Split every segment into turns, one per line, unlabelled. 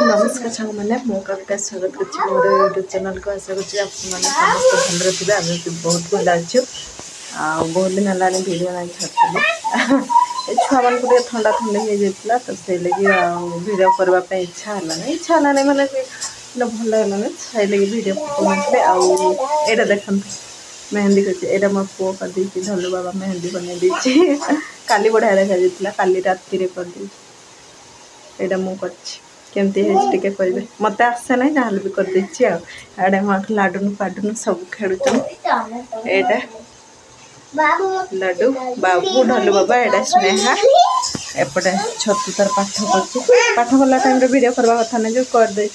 नमस्कार सांग मैंने मो कविता स्वागत कर मोर यूट्यूब चैनल को आशा कर समस्त भल थे आम बहुत भल अच्छे बहुत दिन है भिड ना छाड़ी छुआ मान को ठंडा ठंडा हो जाता तो से लगे भिड करने इच्छा है मैंने भल लगे से लगे भिड पकड़े आईटा देखते मेहंदी कर मो पु कर धलु बाबा मेहंदी बनई काली बढ़िया देखा जाता काली राति कर मुझे केमती टे कहे मत आसे ना जहाँ भी करदे आड़े लाडुन फाडुन सब खेल लाडू बाबू ढलु बाबा एडा स्नेहा एपटे छतु तार पाठ कला टाइम वीडियो करवा कथा ना जो करदे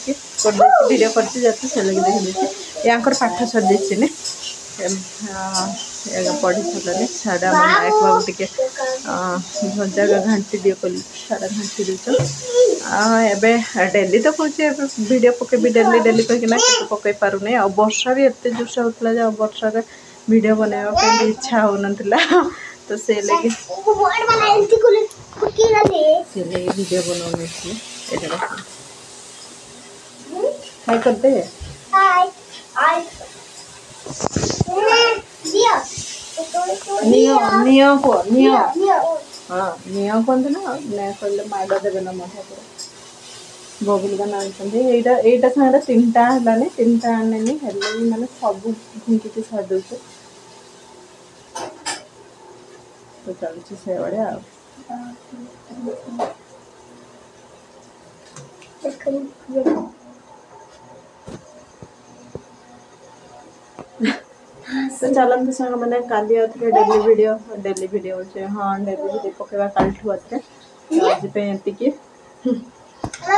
वीडियो करती जाते से लगे देखी या पाठ सर जाइए पढ़ी सारे साड़ा नायक बाबू टे भजा घाटी दिए कल साड़ा घाटी दे डेली तो कहे वीडियो पकेबी डेली डेली कहीं पकई पारूनी आ वर्षा भी एत जोर होता वर्षा वीडियो बनवाई इच्छा हो ना तो से लगे वीडियो बना हाय करते हाँ नियो कहते ना ने कहले माड़ देवे ना मठा बबुल का ना यहीटा सागे तीन टा है तीन टा आने मैंने सब घुंकी सारी दे तो चलती से भाया तो चलते सांग मैंने काली डेली वीडियो हाँ डेली वीडियो पकेवा काल आज